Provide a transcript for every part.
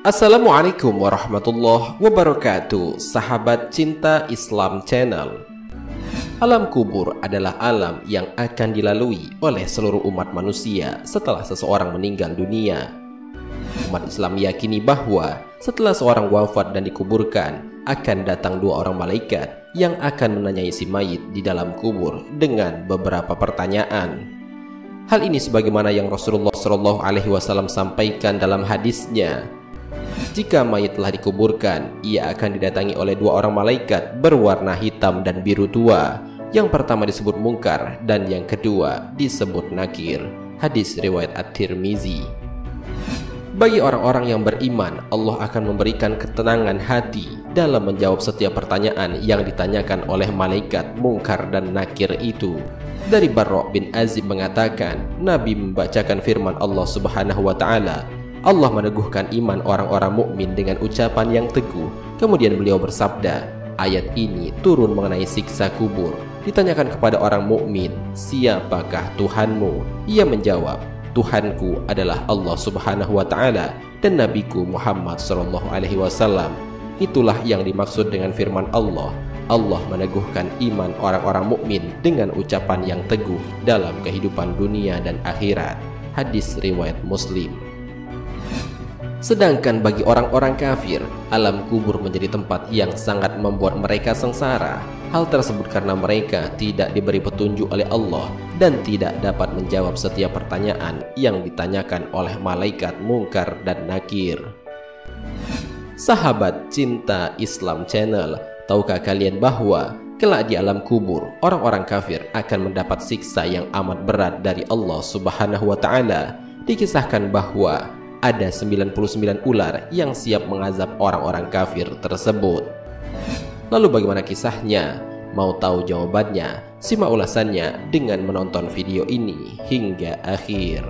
Assalamualaikum warahmatullahi wabarakatuh, sahabat cinta Islam Channel. Alam kubur adalah alam yang akan dilalui oleh seluruh umat manusia setelah seseorang meninggal dunia. Umat Islam meyakini bahwa setelah seorang wafat dan dikuburkan, akan datang dua orang malaikat yang akan menanyai si mayit di dalam kubur dengan beberapa pertanyaan. Hal ini sebagaimana yang Rasulullah SAW sampaikan dalam hadisnya. Jika mayit telah dikuburkan, ia akan didatangi oleh dua orang malaikat berwarna hitam dan biru tua. Yang pertama disebut Munkar dan yang kedua disebut Nakir. Hadis riwayat At-Tirmizi. Bagi orang-orang yang beriman, Allah akan memberikan ketenangan hati dalam menjawab setiap pertanyaan yang ditanyakan oleh malaikat Munkar dan Nakir itu. Dari Barra' bin Azib mengatakan, Nabi membacakan firman Allah Subhanahu wa Ta'ala, Allah meneguhkan iman orang-orang mukmin dengan ucapan yang teguh. Kemudian beliau bersabda, ayat ini turun mengenai siksa kubur. Ditanyakan kepada orang mukmin, siapakah Tuhanmu? Ia menjawab, Tuhanku adalah Allah Subhanahu wa Ta'ala dan Nabiku Muhammad sallallahu alaihi wasallam. Itulah yang dimaksud dengan firman Allah. Allah meneguhkan iman orang-orang mukmin dengan ucapan yang teguh dalam kehidupan dunia dan akhirat. Hadis riwayat Muslim. Sedangkan bagi orang-orang kafir, alam kubur menjadi tempat yang sangat membuat mereka sengsara. Hal tersebut karena mereka tidak diberi petunjuk oleh Allah dan tidak dapat menjawab setiap pertanyaan yang ditanyakan oleh malaikat Munkar dan Nakir. Sahabat cinta Islam Channel, tahukah kalian bahwa kelak di alam kubur, orang-orang kafir akan mendapat siksa yang amat berat dari Allah Subhanahu wa Ta'ala? Dikisahkan bahwa ada 99 ular yang siap mengazab orang-orang kafir tersebut. Lalu bagaimana kisahnya? Mau tahu jawabannya? Simak ulasannya dengan menonton video ini hingga akhir.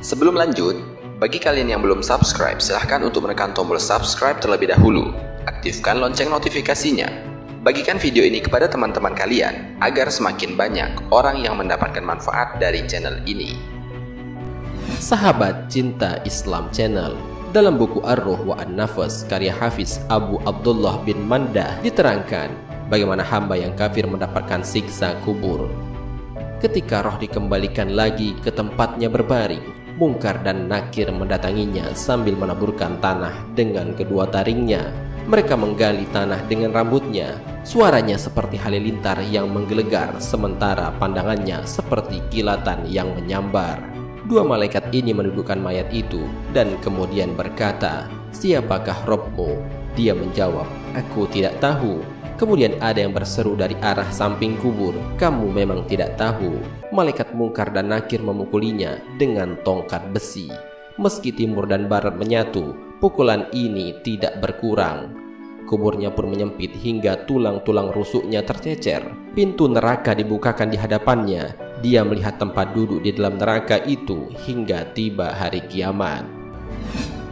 Sebelum lanjut, bagi kalian yang belum subscribe, silahkan untuk menekan tombol subscribe terlebih dahulu. Aktifkan lonceng notifikasinya. Bagikan video ini kepada teman-teman kalian agar semakin banyak orang yang mendapatkan manfaat dari channel ini. Sahabat cinta Islam Channel, dalam buku Ar-Ruh wa An-Nafas karya Hafiz Abu Abdullah bin Mandah diterangkan bagaimana hamba yang kafir mendapatkan siksa kubur. Ketika roh dikembalikan lagi ke tempatnya berbaring, Munkar dan Nakir mendatanginya sambil menaburkan tanah dengan kedua taringnya. Mereka menggali tanah dengan rambutnya. Suaranya seperti halilintar yang menggelegar, sementara pandangannya seperti kilatan yang menyambar. Dua malaikat ini mendudukkan mayat itu dan kemudian berkata, siapakah Robmu? Dia menjawab, aku tidak tahu. Kemudian ada yang berseru dari arah samping kubur, kamu memang tidak tahu. Malaikat Munkar dan Nakir memukulinya dengan tongkat besi. Meski timur dan barat menyatu, pukulan ini tidak berkurang. Kuburnya pun menyempit hingga tulang-tulang rusuknya tercecer. Pintu neraka dibukakan di hadapannya. Dia melihat tempat duduk di dalam neraka itu hingga tiba hari kiamat.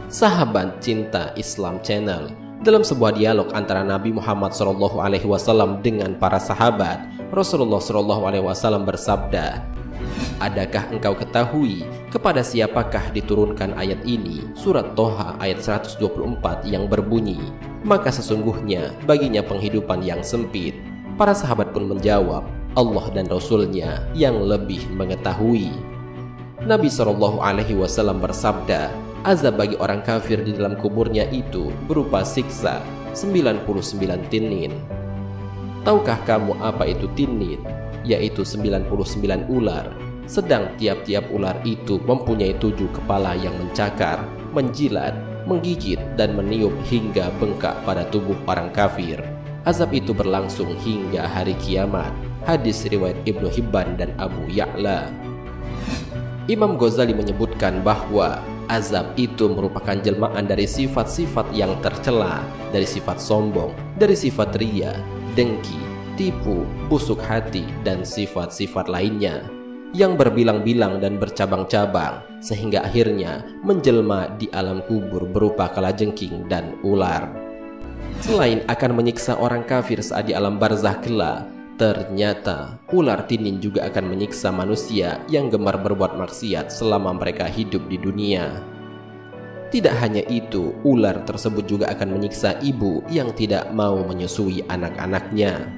Sahabat cinta Islam Channel, dalam sebuah dialog antara Nabi Muhammad SAW dengan para sahabat, Rasulullah SAW bersabda, adakah engkau ketahui kepada siapakah diturunkan ayat ini? Surat Toha ayat 124 yang berbunyi, maka sesungguhnya baginya penghidupan yang sempit. Para sahabat pun menjawab, Allah dan Rasulnya yang lebih mengetahui. Nabi SAW bersabda, azab bagi orang kafir di dalam kuburnya itu berupa siksa 99 tinin. Tahukah kamu apa itu tinin? Yaitu 99 ular. Sedang tiap-tiap ular itu mempunyai 7 kepala yang mencakar, menjilat, menggigit dan meniup hingga bengkak pada tubuh orang kafir. Azab itu berlangsung hingga hari kiamat. Hadis riwayat Ibnu Hibban dan Abu Ya'la. Imam Ghazali menyebutkan bahwa azab itu merupakan jelmaan dari sifat-sifat yang tercela, dari sifat sombong, dari sifat ria, dengki, tipu, busuk hati, dan sifat-sifat lainnya yang berbilang-bilang dan bercabang-cabang, sehingga akhirnya menjelma di alam kubur berupa kalajengking dan ular. Selain akan menyiksa orang kafir saat di alam barzah kelak, Ternyata ular tinin juga akan menyiksa manusia yang gemar berbuat maksiat selama mereka hidup di dunia. Tidak hanya itu, ular tersebut juga akan menyiksa ibu yang tidak mau menyusui anak-anaknya.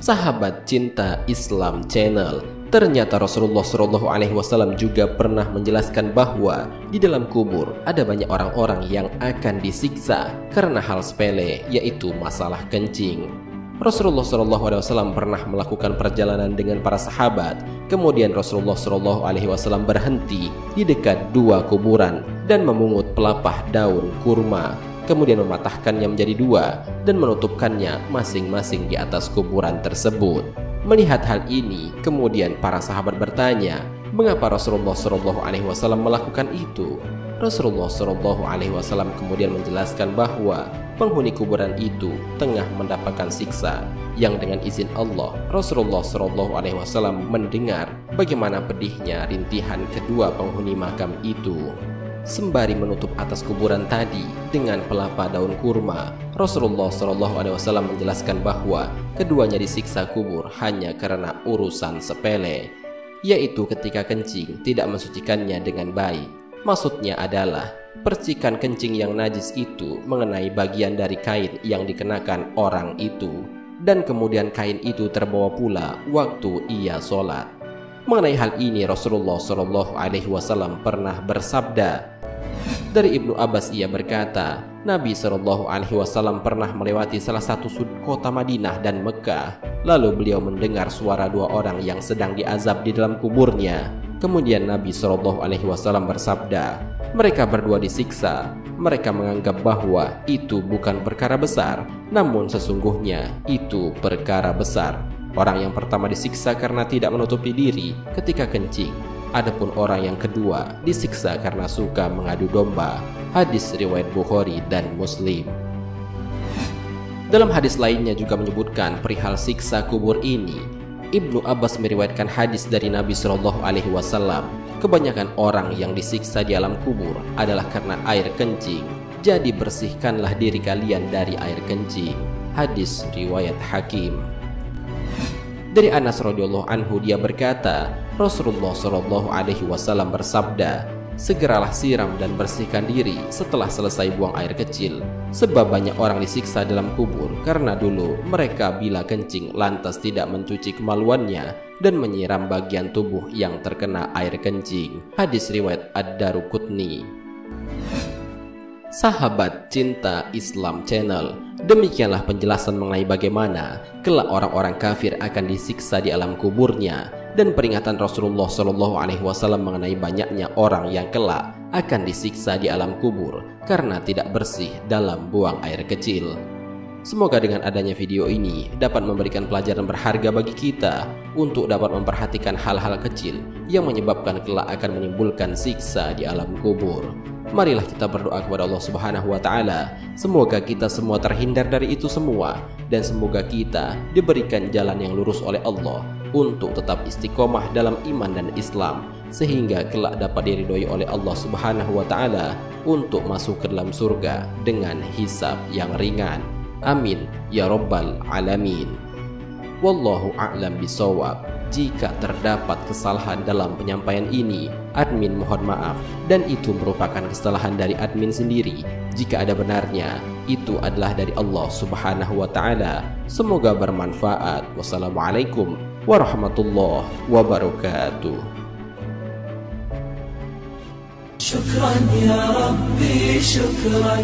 Sahabat cinta Islam Channel, ternyata Rasulullah SAW juga pernah menjelaskan bahwa di dalam kubur ada banyak orang-orang yang akan disiksa karena hal sepele, yaitu masalah kencing. Rasulullah SAW pernah melakukan perjalanan dengan para sahabat. Kemudian Rasulullah SAW berhenti di dekat dua kuburan dan memungut pelepah daun kurma, kemudian mematahkannya menjadi dua dan menutupkannya masing-masing di atas kuburan tersebut. Melihat hal ini, kemudian para sahabat bertanya, mengapa Rasulullah SAW melakukan itu? Rasulullah SAW kemudian menjelaskan bahwa penghuni kuburan itu tengah mendapatkan siksa, yang dengan izin Allah, Rasulullah SAW mendengar bagaimana pedihnya rintihan kedua penghuni makam itu. Sembari menutup atas kuburan tadi dengan pelepah daun kurma, Rasulullah SAW menjelaskan bahwa keduanya disiksa kubur hanya karena urusan sepele, yaitu ketika kencing tidak mensucikannya dengan baik. Maksudnya adalah percikan kencing yang najis itu mengenai bagian dari kain yang dikenakan orang itu, dan kemudian kain itu terbawa pula waktu ia sholat. Mengenai hal ini Rasulullah SAW pernah bersabda. Dari Ibnu Abbas ia berkata, Nabi SAW pernah melewati salah satu sudut kota Madinah dan Mekah. Lalu beliau mendengar suara dua orang yang sedang diazab di dalam kuburnya. Kemudian Nabi SAW bersabda, mereka berdua disiksa. Mereka menganggap bahwa itu bukan perkara besar, namun sesungguhnya itu perkara besar. Orang yang pertama disiksa karena tidak menutupi diri ketika kencing. Adapun orang yang kedua disiksa karena suka mengadu domba. Hadis riwayat Bukhari dan Muslim. Dalam hadis lainnya juga menyebutkan perihal siksa kubur ini. Ibnu Abbas meriwayatkan hadis dari Nabi SAW. Kebanyakan orang yang disiksa di alam kubur adalah karena air kencing. Jadi bersihkanlah diri kalian dari air kencing. Hadis riwayat Hakim. Dari Anas radhiyallahu anhu dia berkata, Rasulullah SAW bersabda, segeralah siram dan bersihkan diri setelah selesai buang air kecil, sebab banyak orang disiksa dalam kubur karena dulu mereka bila kencing lantas tidak mencuci kemaluannya dan menyiram bagian tubuh yang terkena air kencing. Hadis riwayat Ad-Daruqutni. Sahabat cinta Islam Channel, demikianlah penjelasan mengenai bagaimana kelak orang-orang kafir akan disiksa di alam kuburnya, dan peringatan Rasulullah SAW mengenai banyaknya orang yang kelak akan disiksa di alam kubur karena tidak bersih dalam buang air kecil. Semoga dengan adanya video ini dapat memberikan pelajaran berharga bagi kita untuk dapat memperhatikan hal-hal kecil yang menyebabkan kelak akan menimbulkan siksa di alam kubur. Marilah kita berdoa kepada Allah Subhanahu wa Ta'ala. Semoga kita semua terhindar dari itu semua, dan semoga kita diberikan jalan yang lurus oleh Allah untuk tetap istiqomah dalam iman dan Islam, sehingga kelak dapat diridhoi oleh Allah Subhanahu wa Ta'ala untuk masuk ke dalam surga dengan hisab yang ringan. Amin ya rabbal alamin. Wallahu a'lam bishawab. Jika terdapat kesalahan dalam penyampaian ini, admin mohon maaf, dan itu merupakan kesalahan dari admin sendiri. Jika ada benarnya, itu adalah dari Allah Subhanahu wa Ta'ala. Semoga bermanfaat. Wassalamualaikum warahmatullahi wabarakatuh. Syukran ya Rabbi, syukran.